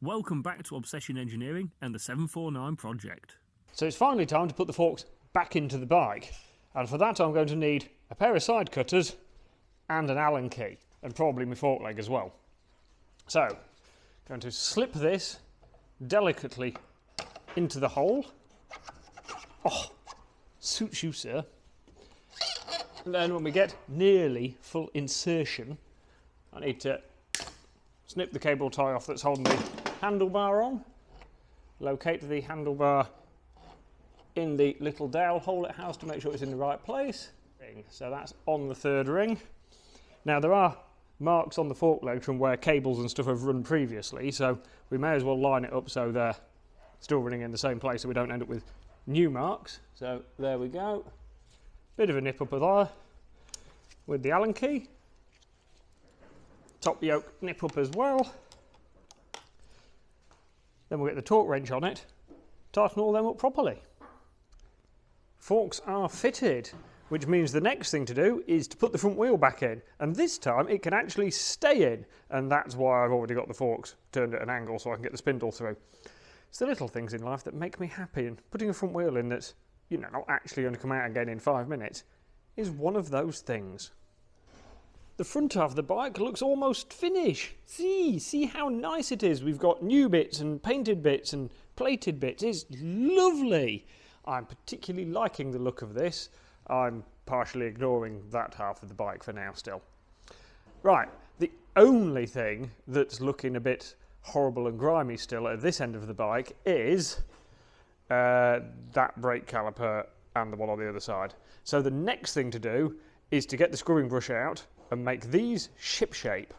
Welcome back to Obsession Engineering and the 749 project. So it's finally time to put the forks back into the bike, and for that I'm going to need a pair of side cutters and an Allen key, and probably my fork leg as well. So I'm going to slip this delicately into the hole. Oh, suits you, sir. And then when we get nearly full insertion, I need to snip the cable tie off that's holding the handlebar on, locate the handlebar in the little dowel hole it has to make sure it's in the right place. So that's on the third ring. Now there are marks on the fork leg from where cables and stuff have run previously, so we may as well line it up so they're still running in the same place so we don't end up with new marks. So there we go. Bit of a nip up there with the Allen key. Top yoke nip up as well. Then we'll get the torque wrench on it, tighten all them up properly. Forks are fitted, which means the next thing to do is to put the front wheel back in, and this time it can actually stay in, and that's why I've already got the forks turned at an angle so I can get the spindle through. It's the little things in life that make me happy, and putting a front wheel in that's, you know, not actually going to come out again in 5 minutes is one of those things. The front half of the bike looks almost finished. See how nice it is. We've got new bits and painted bits and plated bits. It's lovely. I'm particularly liking the look of this. I'm partially ignoring that half of the bike for now still. Right, the only thing that's looking a bit horrible and grimy still at this end of the bike is that brake caliper and the one on the other side. So the next thing to do is to get the screwing brush out and make these shipshape.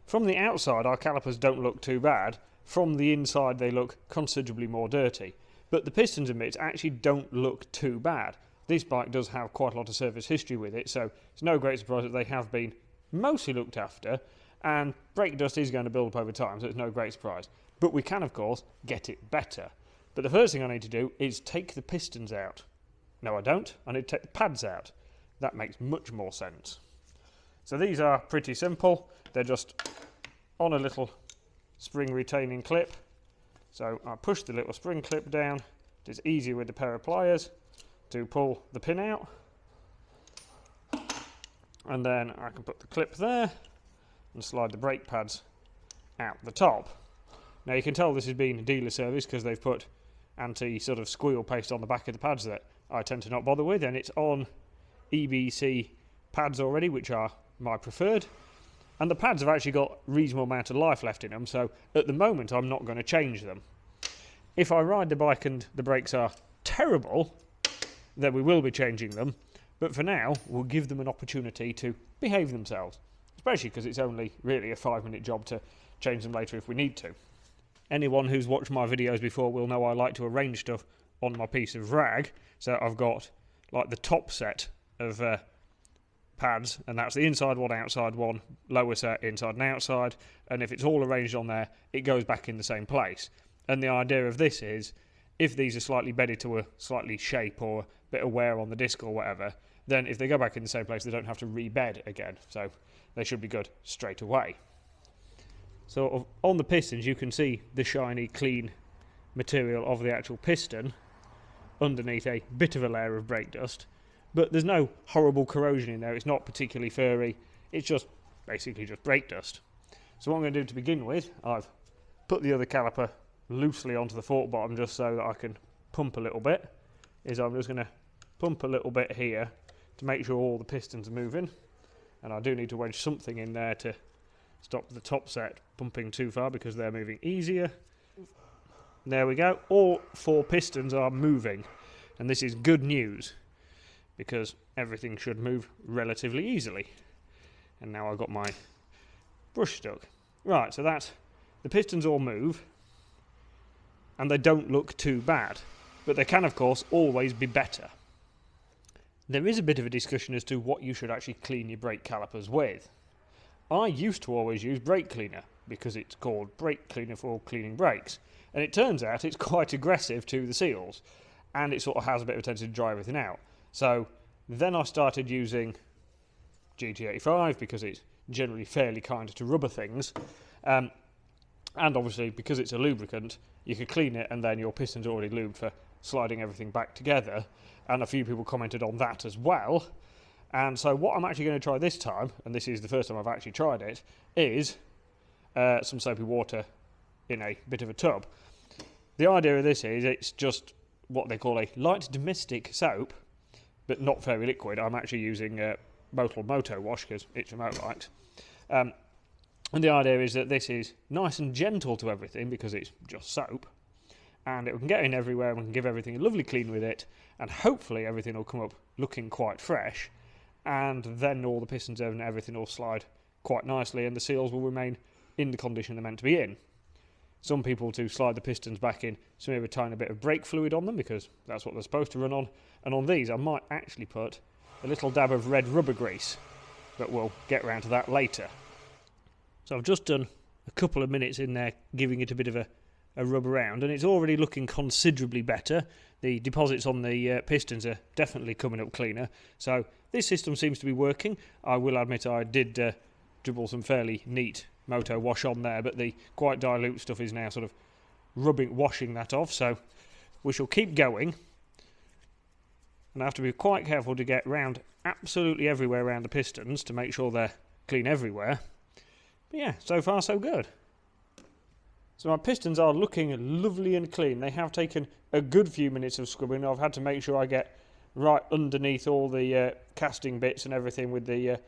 From the outside our calipers don't look too bad. From the inside they look considerably more dirty. But the pistons and bits actually don't look too bad. This bike does have quite a lot of service history with it, so it's no great surprise that they have been mostly looked after, and brake dust is going to build up over time, so it's no great surprise. But we can, of course, get it better. But the first thing I need to do is take the pistons out. No, I don't. I need to take the pads out. That makes much more sense. So these are pretty simple. They're just on a little spring retaining clip. So I push the little spring clip down. It's easier with a pair of pliers to pull the pin out. And then I can put the clip there and slide the brake pads out the top. Now you can tell this has been dealer service because they've put anti-sort of squeal paste on the back of the pads that I tend to not bother with, and it's on EBC pads already, which are my preferred. And the pads have actually got a reasonable amount of life left in them, so at the moment I'm not going to change them. If I ride the bike and the brakes are terrible, then we will be changing them, but for now we'll give them an opportunity to behave themselves, especially because it's only really a 5-minute job to change them later if we need to. Anyone who's watched my videos before will know I like to arrange stuff on my piece of rag, so I've got like the top set of pads, and that's the inside one, outside one, lower set, inside and outside, and if it's all arranged on there it goes back in the same place. And the idea of this is if these are slightly bedded to a slightly shape or a bit of wear on the disc or whatever, then if they go back in the same place they don't have to rebed again, so they should be good straight away. So on the pistons you can see the shiny clean material of the actual piston underneath a bit of a layer of brake dust, but there's no horrible corrosion in there. It's not particularly furry, it's just basically just brake dust. So what I'm going to do to begin with, I've put the other caliper loosely onto the fork bottom just so that I can pump a little bit, is I'm just going to pump a little bit here to make sure all the pistons are moving, and I do need to wedge something in there to stop the top set pumping too far because they're moving easier. There we go, all 4 pistons are moving, and this is good news because everything should move relatively easily. And now I've got my brush stuck. Right, so that's, the pistons all move and they don't look too bad, but they can of course always be better. There is a bit of a discussion as to what you should actually clean your brake calipers with. I used to always use brake cleaner because it's called brake cleaner for cleaning brakes, and it turns out it's quite aggressive to the seals and it sort of has a bit of a tendency to dry everything out. So then I started using GT85 because it's generally fairly kind to rubber things, And obviously, because it's a lubricant, you could clean it and then your piston's already lubed for sliding everything back together. And a few people commented on that as well. And so what I'm actually going to try this time, and this is the first time I've actually tried it, is some soapy water in a bit of a tub. The idea of this is it's just what they call a light domestic soap, but not very liquid. I'm actually using bottled Moto Wash because it's a motorbike. And the idea is that this is nice and gentle to everything because it's just soap. And it can get in everywhere and we can give everything a lovely clean with it. And hopefully everything will come up looking quite fresh. And then all the pistons and everything will slide quite nicely and the seals will remain in the condition they're meant to be in. Some people, to slide the pistons back in, smear a tiny bit of brake fluid on them because that's what they're supposed to run on. And on these I might actually put a little dab of red rubber grease, but we'll get round to that later. So I've just done a couple of minutes in there giving it a bit of a rub around, and it's already looking considerably better. The deposits on the pistons are definitely coming up cleaner. So this system seems to be working. I will admit I did dribble some fairly neat Moto Wash on there, but the quite dilute stuff is now sort of washing that off. So we shall keep going. And I have to be quite careful to get round absolutely everywhere around the pistons to make sure they're clean everywhere. But yeah, so far so good. So my pistons are looking lovely and clean. They have taken a good few minutes of scrubbing. I've had to make sure I get right underneath all the casting bits and everything with the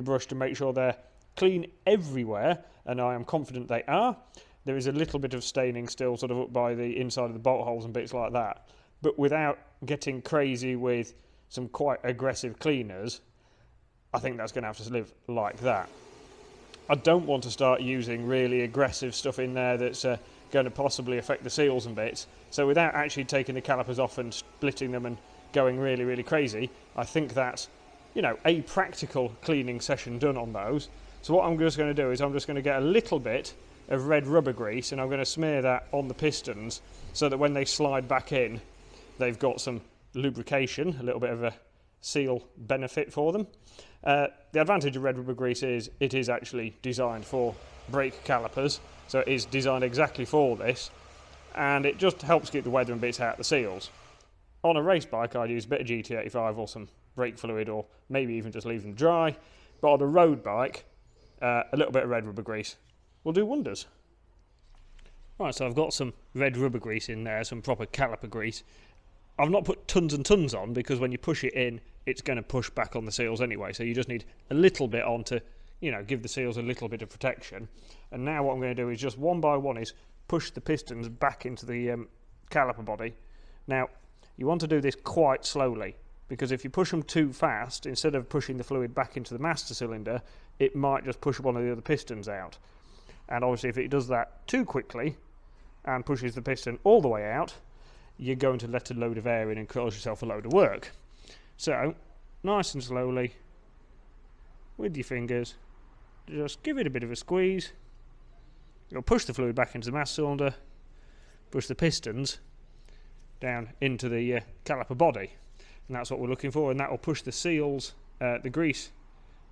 brush to make sure they're clean everywhere, and I am confident they are. There is a little bit of staining still sort of up by the inside of the bolt holes and bits like that, but without getting crazy with some quite aggressive cleaners, I think that's going to have to live like that. I don't want to start using really aggressive stuff in there that's going to possibly affect the seals and bits. So without actually taking the calipers off and splitting them and going really, really crazy, I think that's, a practical cleaning session done on those. So what I'm just going to do is I'm just going to get a little bit of red rubber grease and I'm going to smear that on the pistons so that when they slide back in, they've got some lubrication, a little bit of a seal benefit for them. The advantage of red rubber grease is it is actually designed for brake calipers, so it is designed exactly for this, and it just helps keep the weather and bits out of the seals. On a race bike I'd use a bit of GT85 or some brake fluid, or maybe even just leave them dry, but on a road bike a little bit of red rubber grease will do wonders. Right, so I've got some red rubber grease in there, some proper caliper grease. I've not put tons and tons on because when you push it in, it's going to push back on the seals anyway. So you just need a little bit on to, give the seals a little bit of protection. And now what I'm going to do is just one by one is push the pistons back into the caliper body. Now, you want to do this quite slowly because if you push them too fast, instead of pushing the fluid back into the master cylinder, it might just push one of the other pistons out. And obviously if it does that too quickly and pushes the piston all the way out, you're going to let a load of air in and cause yourself a load of work. So, nice and slowly, with your fingers, just give it a bit of a squeeze. You'll push the fluid back into the master cylinder, push the pistons down into the caliper body. And that's what we're looking for, and that will push the seals, the grease,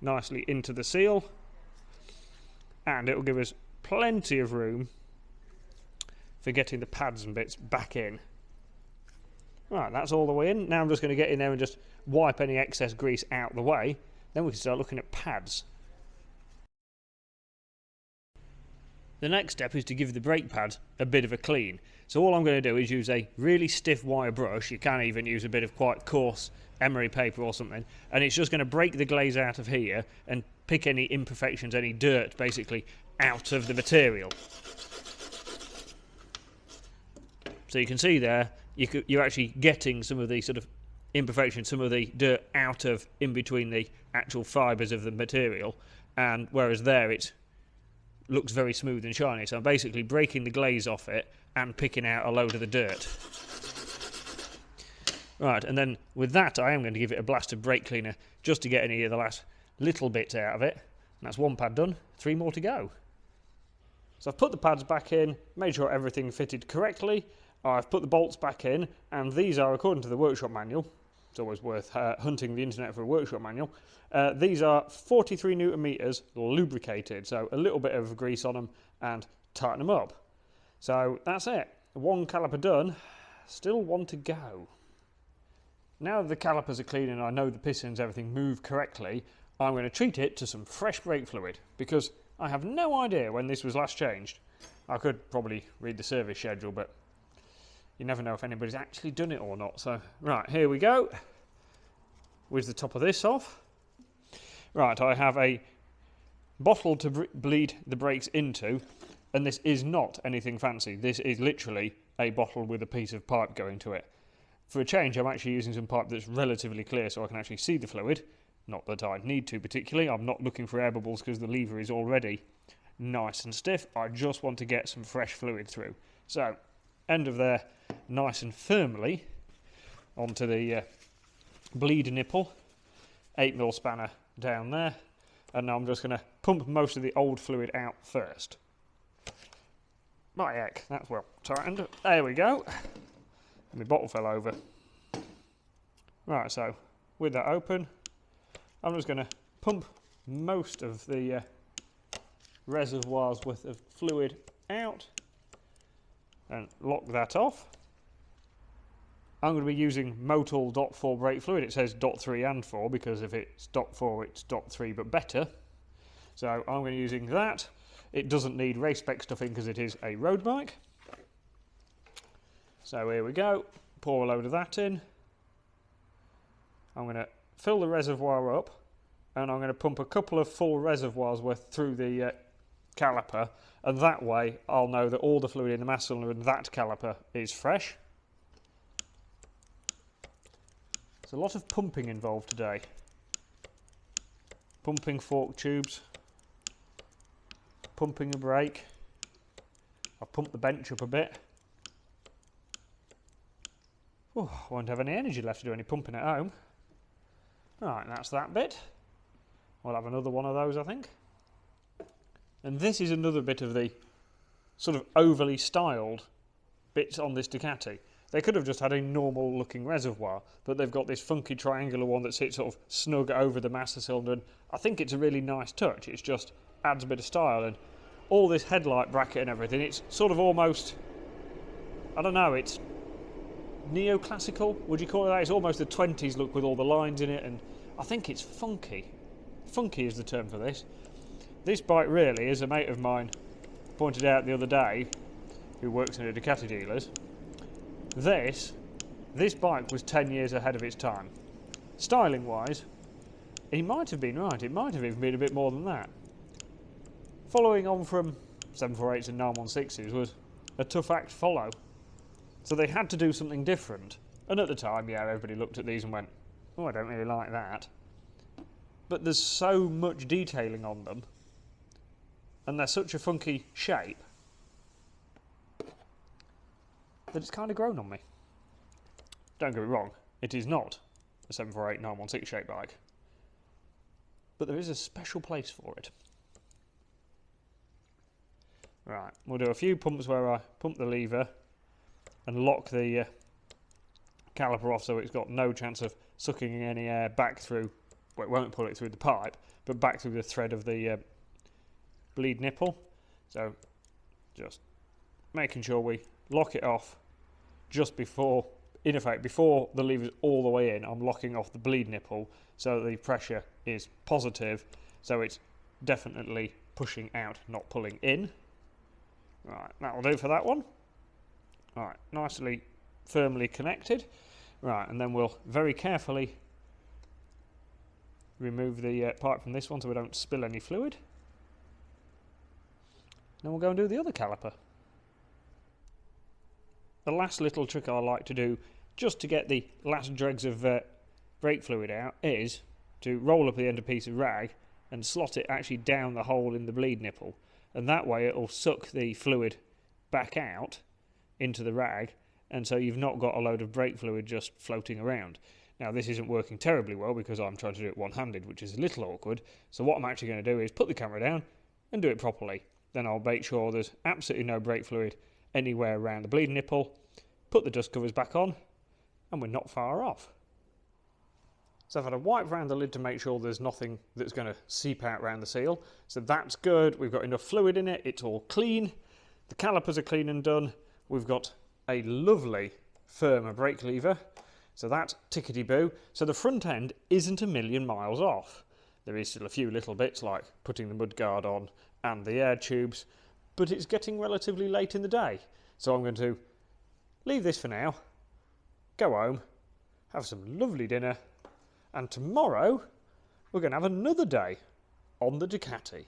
nicely into the seal. And it will give us plenty of room for getting the pads and bits back in. Right, that's all the way in. Now I'm just going to get in there and just wipe any excess grease out of the way. Then we can start looking at pads. The next step is to give the brake pads a bit of a clean. So all I'm going to do is use a really stiff wire brush. You can even use a bit of quite coarse emery paper or something. And it's just going to break the glaze out of here and pick any imperfections, any dirt basically, out of the material. So you can see there, you're actually getting some of the sort of imperfections, some of the dirt out of in between the actual fibres of the material, and whereas there it looks very smooth and shiny. So I'm basically breaking the glaze off it and picking out a load of the dirt. Right, and then with that I am going to give it a blast of brake cleaner just to get any of the last little bits out of it. And that's one pad done, 3 more to go. So I've put the pads back in, made sure everything fitted correctly. I've put the bolts back in, and these are, according to the workshop manual, it's always worth hunting the internet for a workshop manual, these are 43 newton meters lubricated, so a little bit of grease on them and tighten them up. So that's it. One caliper done, still one to go. Now that the calipers are clean and I know the pistons, everything move correctly, I'm going to treat it to some fresh brake fluid because I have no idea when this was last changed. I could probably read the service schedule, but you never know if anybody's actually done it or not. So, right, here we go. With the top of this off. Right, I have a bottle to bleed the brakes into, and this is not anything fancy. This is literally a bottle with a piece of pipe going to it. For a change, I'm actually using some pipe that's relatively clear so I can actually see the fluid. Not that I need to particularly. I'm not looking for air bubbles because the lever is already nice and stiff. I just want to get some fresh fluid through. So, end of there nice and firmly onto the bleed nipple. 8mm spanner down there. And now I'm just going to pump most of the old fluid out first. My heck, that's well tightened. There we go. My bottle fell over. Right, so with that open, I'm just going to pump most of the reservoir's worth of fluid out and lock that off. I'm going to be using Motul .4 brake fluid. It says .3 and 4 because if it's .4 it's .3 but better. So I'm going to be using that. It doesn't need race spec stuff in because it is a road bike. So here we go. Pour a load of that in. I'm going to fill the reservoir up and I'm going to pump a couple of full reservoirs worth through the caliper, and that way I'll know that all the fluid in the mass cylinder in that caliper is fresh. There's a lot of pumping involved today. Pumping fork tubes, pumping a brake. I've pumped the bench up a bit. Oh, I won't have any energy left to do any pumping at home. Right, that's that bit. We'll have another one of those, I think. And this is another bit of the sort of overly styled bits on this Ducati. They could have just had a normal looking reservoir, but they've got this funky triangular one that sits sort of snug over the master cylinder, and I think it's a really nice touch. It just adds a bit of style, and all this headlight bracket and everything, it's sort of almost, I don't know, it's neoclassical, would you call it that? It's almost the 20s look with all the lines in it, and I think it's funky. Funky is the term for this. This bike really, as a mate of mine pointed out the other day, who works in a Ducati dealers, this bike was 10 years ahead of its time. Styling wise, he might have been right, it might have even been a bit more than that. Following on from 748s and 916s was a tough act to follow. So they had to do something different. And at the time, yeah, everybody looked at these and went, oh, I don't really like that. But there's so much detailing on them, and they're such a funky shape, that it's kind of grown on me. Don't get me wrong, it is not a 748 916 shape bike, but there is a special place for it. Right, we'll do a few pumps where I pump the lever and lock the caliper off so it's got no chance of sucking any air back through, well, it won't pull it through the pipe, but back through the thread of the bleed nipple. So just making sure we lock it off just before, in effect, before the lever's all the way in, I'm locking off the bleed nipple so that the pressure is positive, so it's definitely pushing out, not pulling in. Right, that'll do for that one. Right, nicely firmly connected. Right, and then we'll very carefully remove the pipe from this one so we don't spill any fluid. Then we'll go and do the other caliper. The last little trick I like to do, just to get the last dregs of brake fluid out, is to roll up the end of a piece of rag and slot it actually down the hole in the bleed nipple. And that way it'll suck the fluid back out into the rag, and so you've not got a load of brake fluid just floating around. Now this isn't working terribly well because I'm trying to do it one-handed, which is a little awkward. So what I'm actually going to do is put the camera down and do it properly. Then I'll make sure there's absolutely no brake fluid anywhere around the bleed nipple, put the dust covers back on, and we're not far off. So I've had a wipe around the lid to make sure there's nothing that's going to seep out around the seal. So that's good. We've got enough fluid in it. It's all clean. The calipers are clean and done. We've got a lovely firmer brake lever, so that tickety-boo. So the front end isn't a million miles off. There is still a few little bits like putting the mudguard on and the air tubes, but it's getting relatively late in the day. So I'm going to leave this for now, go home, have some lovely dinner, and tomorrow we're going to have another day on the Ducati.